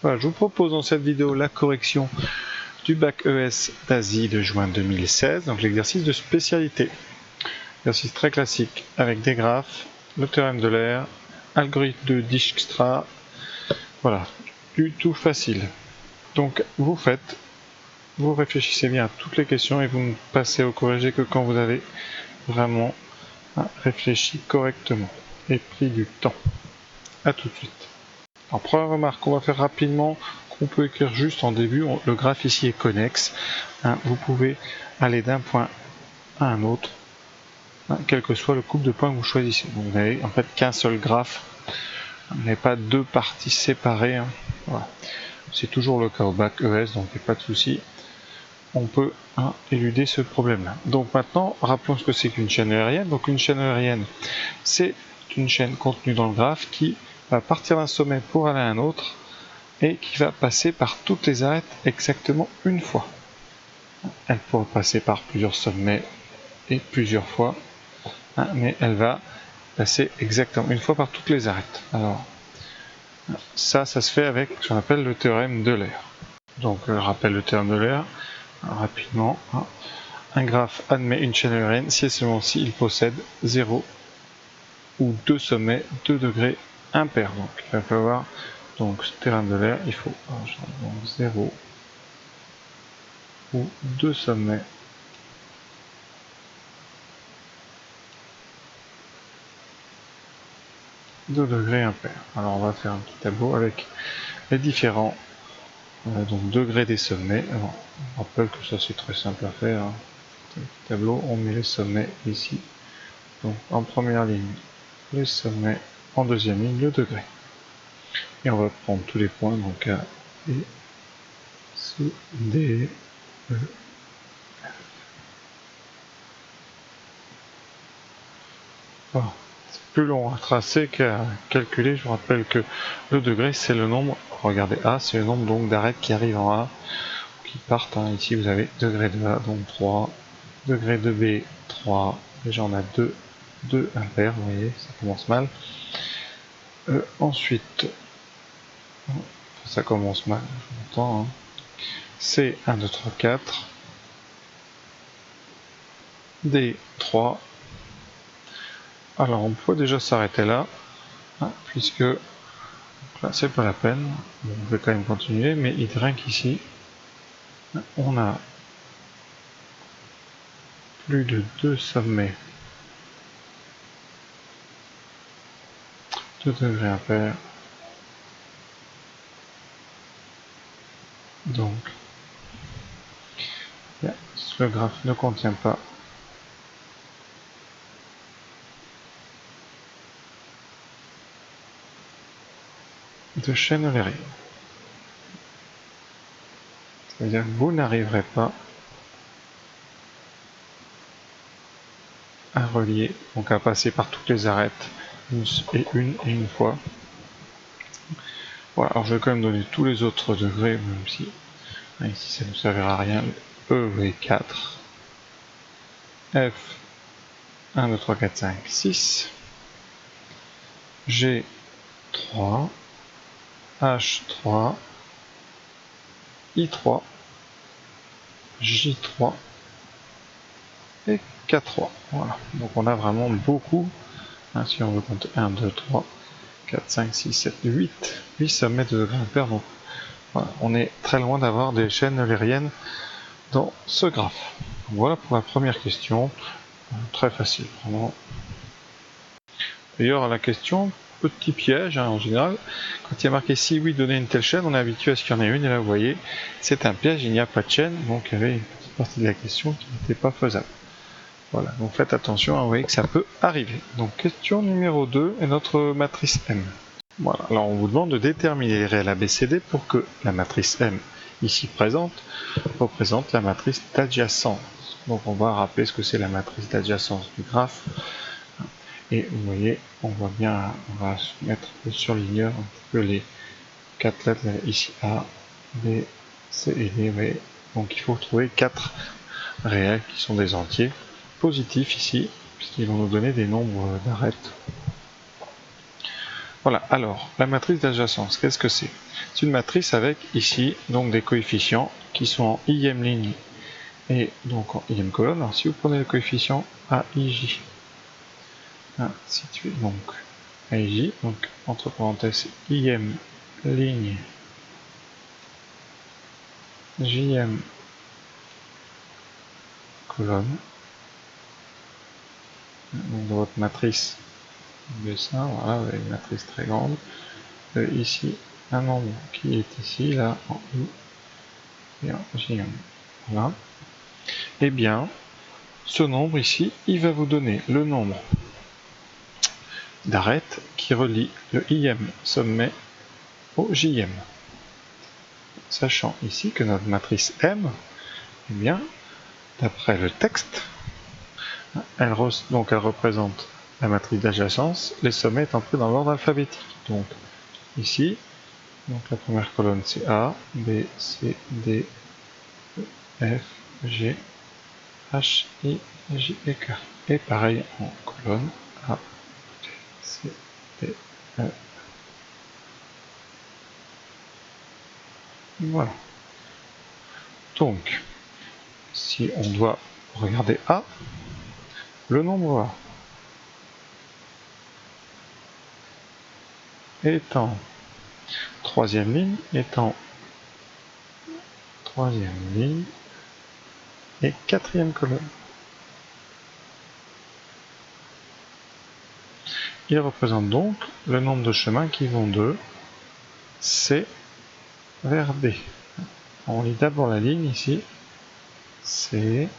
Voilà, je vous propose dans cette vidéo la correction du bac ES d'Asie de juin 2016, donc l'exercice de spécialité. Exercice très classique avec des graphes, le théorème de l'air, algorithme de Dijkstra, voilà, du tout facile. Donc vous réfléchissez bien à toutes les questions et vous ne passez au corrigé que quand vous avez vraiment réfléchi correctement et pris du temps. A tout de suite. En première remarque, on va faire rapidement, qu'on peut écrire juste en début, le graphe ici est connexe. Vous pouvez aller d'un point à un autre, quel que soit le couple de points que vous choisissez. Donc, vous n'avez en fait qu'un seul graphe, vous n'avez pas deux parties séparées. Voilà. C'est toujours le cas au bac ES, donc il n'y a pas de souci. On peut éluder ce problème-là. Donc maintenant, rappelons ce que c'est qu'une chaîne aérienne. Donc une chaîne aérienne, c'est une chaîne contenue dans le graphe qui va partir d'un sommet pour aller à un autre et qui va passer par toutes les arêtes exactement une fois. Elle pourra passer par plusieurs sommets et plusieurs fois, mais elle va passer exactement une fois par toutes les arêtes. Alors, ça se fait avec ce qu'on appelle le théorème de l'air. Donc, je rappelle le théorème de l'air rapidement. Un graphe admet une chaîne aérienne si et seulement si il possède 0 ou 2 sommets, 2 degrés impairs. Donc, il va falloir, donc, ce théorème de l'air, il faut 0 ou 2 sommets. De degrés impairs. Alors on va faire un petit tableau avec les différents donc degrés des sommets. Alors, on rappelle que ça c'est très simple à faire. Petit tableau, on met les sommets ici. Donc en première ligne, les sommets, en deuxième ligne, le degré. Et on va prendre tous les points, donc A, B, C, D, E, F. Bon. Plus long à tracer qu'à calculer. Je vous rappelle que le degré c'est le nombre, regardez A, c'est le nombre donc d'arêtes qui arrivent en A, qui partent. Ici vous avez degré de A, donc 3, degré de B, 3, déjà on a 2 impairs, vous voyez, ça commence mal. Ensuite, ça commence mal, je m'entends. C, 1, 2, 3, 4, D, 3. Alors on peut déjà s'arrêter là, puisque là c'est pas la peine, on peut quand même continuer, mais il rien qu'ici, on a plus de 2 sommets de degrés impairs. Donc, le graphe ne contient pas de chaîne aérienne. C'est-à-dire que vous n'arriverez pas à relier, donc à passer par toutes les arêtes une fois. Voilà, alors je vais quand même donner tous les autres degrés, même si ici ça ne servira à rien. E, V, 4, F, 1, 2, 3, 4, 5, 6, G, 3, H, 3, I3, J3 et K3. Voilà, donc on a vraiment beaucoup. Si on veut compter 1, 2, 3, 4, 5, 6, 7, 8 sommets de degrés impairs. Donc voilà, on est très loin d'avoir des chaînes aériennes dans ce graphe. Donc, voilà pour la première question. Très facile, vraiment. D'ailleurs, la question, petit piège en général, quand il y a marqué si oui, donner une telle chaîne, on est habitué à ce qu'il y en ait une, et là vous voyez, c'est un piège, il n'y a pas de chaîne, donc il y avait une petite partie de la question qui n'était pas faisable. Voilà, donc faites attention, vous voyez que ça peut arriver. Donc question numéro 2 est notre matrice M. Voilà, alors on vous demande de déterminer les réels ABCD pour que la matrice M, ici présente, représente la matrice d'adjacence. Donc on va rappeler ce que c'est la matrice d'adjacence du graphe. Et vous voyez, on voit bien, on va se mettre le surligneur un petit peu les 4 lettres ici, A, B, C et D. Oui. Donc il faut trouver 4 réels qui sont des entiers positifs ici, puisqu'ils vont nous donner des nombres d'arêtes. Voilà, alors, la matrice d'adjacence, qu'est-ce que c'est? C'est une matrice avec ici donc des coefficients qui sont en ième ligne et donc en ième colonne. Alors si vous prenez le coefficient AIJ, situé donc AIJ, donc entre parenthèses ième ligne JM colonne, donc dans votre matrice de ça, voilà, vous avez une matrice très grande, ici un nombre qui est ici, là, en I et en JM, voilà, et bien, ce nombre ici, il va vous donner le nombre d'arêtes qui relie le IM sommet au JM. Sachant ici que notre matrice M, eh bien, d'après le texte, elle représente la matrice d'adjacence, les sommets étant pris dans l'ordre alphabétique. Donc ici, donc la première colonne c'est A, B, C, D, E, F, G, H, I, J et K. Et pareil en colonne A, B, C, D, E. Voilà. Donc, si on doit regarder A, le nombre A étant troisième ligne et quatrième colonne. Il représente donc le nombre de chemins qui vont de C vers D. On lit d'abord la ligne ici, C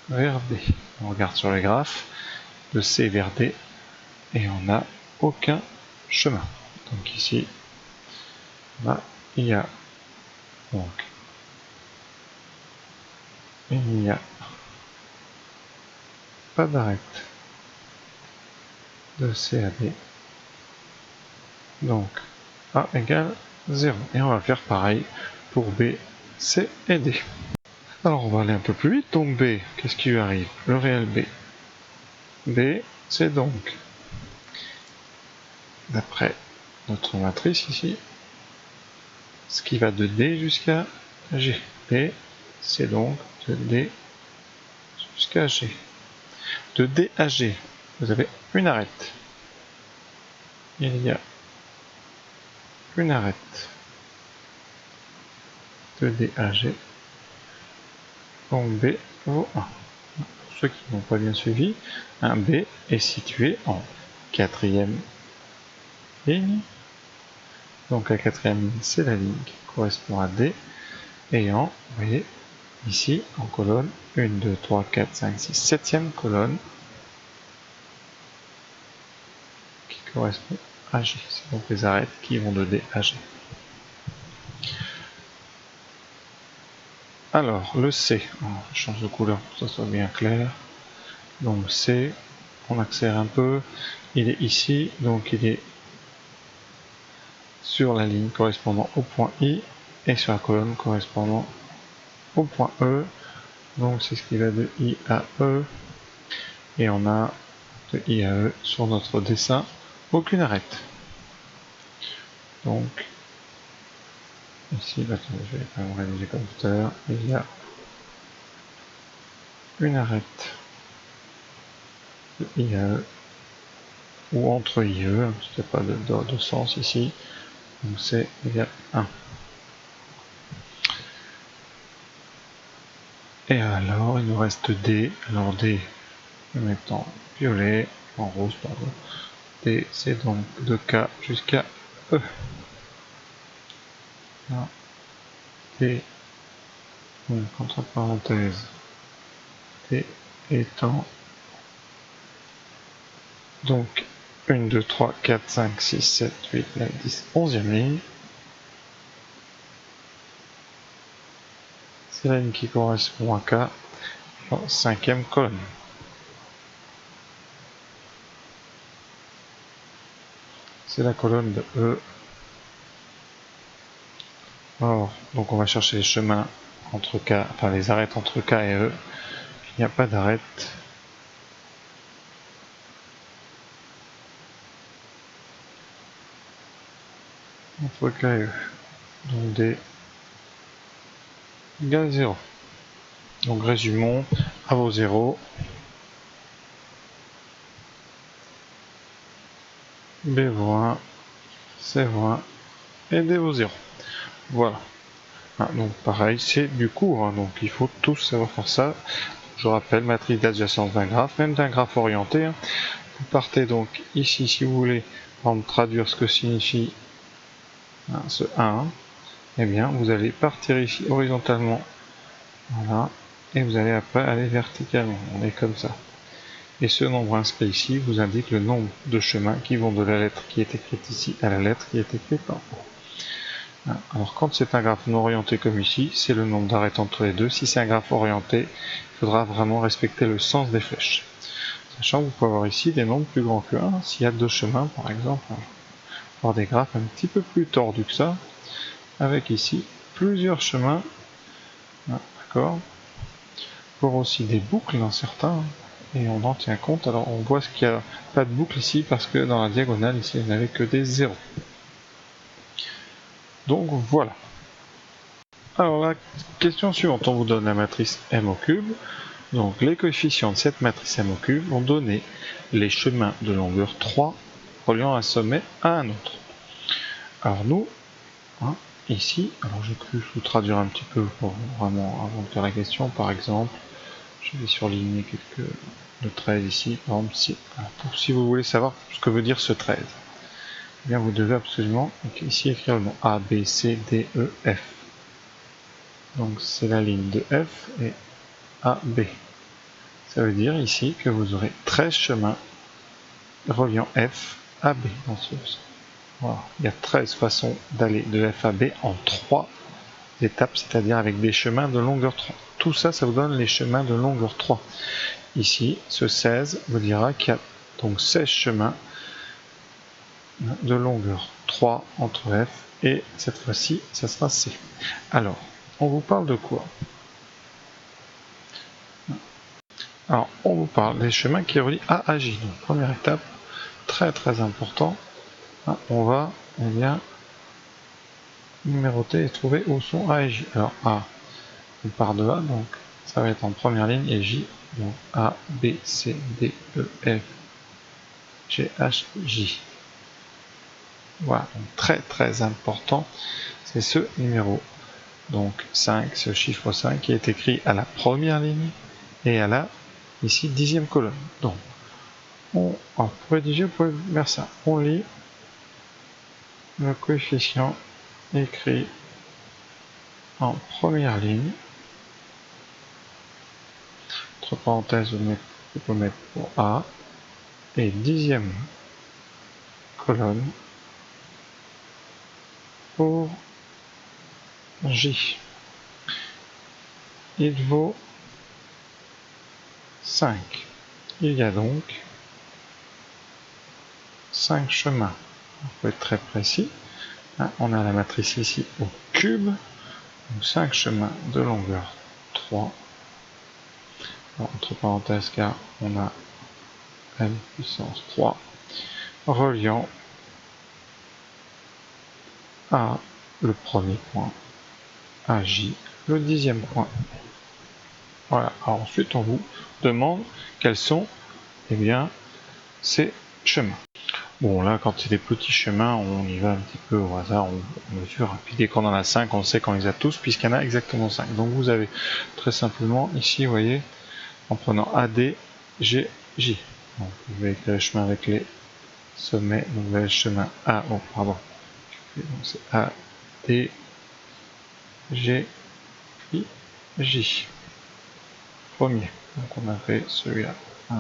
vers D. On regarde sur les graphes, de C vers D, et on n'a aucun chemin. Donc ici, là, il y a donc il n'y a pas d'arête de C à D. Donc A égale 0. Et on va faire pareil pour B, C et D. Alors on va aller un peu plus vite. Donc B, qu'est-ce qui lui arrive? Le réel B. B, c'est donc, d'après notre matrice ici, ce qui va de D jusqu'à G. B, c'est donc de D jusqu'à G. De D à G, vous avez une arête. Il y a une arête de D à G. Donc B vaut 1. Pour ceux qui n'ont pas bien suivi, un B est situé en quatrième ligne. Donc la quatrième ligne, c'est la ligne qui correspond à D. Et en, vous voyez, ici, en colonne, 1, 2, 3, 4, 5, 6, 7e colonne, qui correspond à G. C'est donc les arêtes qui vont de D à G. Alors, le C, je change de couleur pour que ça soit bien clair. Donc C, on accélère un peu, il est ici, donc il est sur la ligne correspondant au point I, et sur la colonne correspondant au point E. Donc c'est ce qui va de I à E, et on a de I à E sur notre dessin aucune arête. Donc ici, attendez, je vais quand même réviser comme tout à l'heure, il y a une arête de I à E, ou entre I et E, parce qu'il n'y a pas de sens ici, donc c'est égal 1. Et alors, il nous reste D. Alors D, je vais mettre en violet, en rose, pardon. D, c'est donc de K jusqu'à E. Là, D, donc entre parenthèses, D étant donc 1, 2, 3, 4, 5, 6, 7, 8, 9, 10, 11e ligne. C'est la ligne qui correspond à K en 5e colonne. C'est la colonne de E. Alors, donc on va chercher les chemins entre K, enfin les arêtes entre K et E. Il n'y a pas d'arête. entre K et E. Donc D égale 0. Donc résumons à vos 0. B vaut 1, C vaut 1 et D vaut 0. Voilà. Ah, donc pareil, c'est du cours, hein, donc il faut tous savoir faire ça. Je rappelle, matrice d'adjacence d'un graphe, même d'un graphe orienté. Hein. Vous partez donc ici, si vous voulez traduire ce que signifie ce 1, eh bien vous allez partir ici horizontalement, voilà, et vous allez après aller verticalement, on est comme ça. Et ce nombre inscrit ici vous indique le nombre de chemins qui vont de la lettre qui est écrite ici à la lettre qui est écrite en haut. Alors quand c'est un graphe non orienté comme ici, c'est le nombre d'arêtes entre les deux. Si c'est un graphe orienté, il faudra vraiment respecter le sens des flèches. Sachant que vous pouvez avoir ici des nombres plus grands que 1. S'il y a 2 chemins par exemple, on va avoir des graphes un petit peu plus tordus que ça, avec ici plusieurs chemins, d'accord, pour aussi des boucles dans certains, et on en tient compte. Alors on voit qu'il n'y a pas de boucle ici parce que dans la diagonale ici il n'y avait que des zéros. Donc voilà. Alors la question suivante, on vous donne la matrice M au cube. Donc les coefficients de cette matrice M au cube vont donner les chemins de longueur 3 reliant un sommet à un autre. Alors nous, hein, ici, alors j'ai cru vous traduire un petit peu pour vraiment avant de faire la question. Par exemple, je vais surligner quelques le 13 ici. Par exemple, si vous voulez savoir ce que veut dire ce 13, eh bien vous devez absolument ici écrire le nom A, B, C, D, E, F. Donc c'est la ligne de F et A, B. Ça veut dire ici que vous aurez 13 chemins reliant F à B dans ce sens. Voilà. Il y a 13 façons d'aller de F à B en 3 étapes, c'est-à-dire avec des chemins de longueur 3. Tout ça, ça vous donne les chemins de longueur 3. Ici, ce 16 vous dira qu'il y a donc 16 chemins de longueur 3 entre F et cette fois-ci, ça sera C. Alors, on vous parle de quoi? Alors, on vous parle des chemins qui relient A à J. Donc, première étape, très très important, on va bien numéroter et trouver où sont A et J. Alors A, on part de A, donc ça va être en première ligne, et J, donc A, B, C, D, E, F, G, H, J. Voilà, donc très très important, c'est ce numéro. Donc 5, ce chiffre 5 qui est écrit à la première ligne et à la, ici, 10e colonne. Donc, pour rédiger, vous pouvez faire ça. On lit le coefficient écrit en première ligne. Entre parenthèses, vous pouvez mettre pour A. Et 10e colonne pour J. Il vaut 5. Il y a donc 5 chemins. Il faut être très précis. On a la matrice ici au cube. Donc 5 chemins de longueur 3. Alors, entre parenthèses, car on a n puissance 3 reliant à le premier point, à J, le 10e point. Voilà. Alors ensuite, on vous demande quels sont, eh bien, ces chemins. Bon, là, quand c'est des petits chemins, on y va un petit peu au hasard, on mesure. Puis dès qu'on en a 5, on sait qu'on les a tous, puisqu'il y en a exactement 5. Donc vous avez très simplement, ici, vous voyez, en prenant AD, G, J. Donc vous avez écrire le chemin avec les sommets, donc vous avez le chemin A, oh, pardon. Donc c'est A, D, G, I, J. Premier. Donc on a fait celui-là. 1,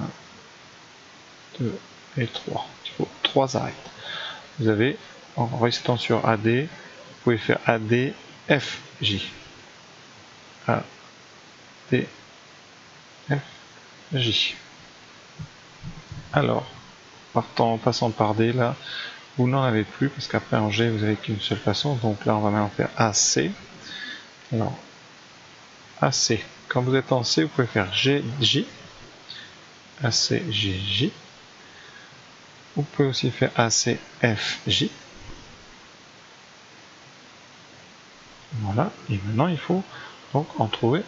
2 et 3. Il faut 3 arêtes. Vous avez, en restant sur AD, vous pouvez faire AD, F, J. A, D, F, J. Alors, en passant par D, là, vous n'en avez plus, parce qu'après en G, vous n'avez qu'une seule façon. Donc là, on va maintenant faire AC. Alors, AC. Quand vous êtes en C, vous pouvez faire G, J. AC, G, J. Vous pouvez aussi faire AC, F, J. Voilà, et maintenant il faut donc en trouver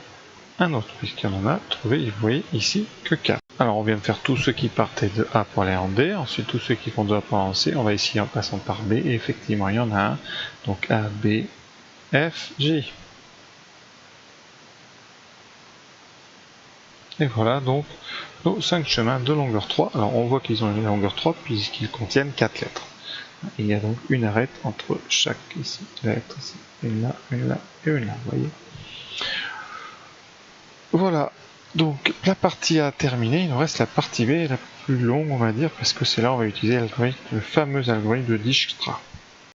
un autre, puisqu'il y en a trouvé, vous voyez ici, que 4. Alors on vient de faire tous ceux qui partaient de A pour aller en D, ensuite tous ceux qui vont de A pour aller en C, on va ici en passant par B, et effectivement il y en a un, donc A, B, F, J. Et voilà donc nos 5 chemins de longueur 3. Alors on voit qu'ils ont une longueur 3 puisqu'ils contiennent 4 lettres. Il y a donc une arête entre chaque ici, lettre ici, une là, une là et une là, vous voyez. Voilà, donc la partie A terminée, il nous reste la partie B, la plus longue on va dire, parce que c'est là où on va utiliser l'algorithme, le fameux algorithme de Dijkstra.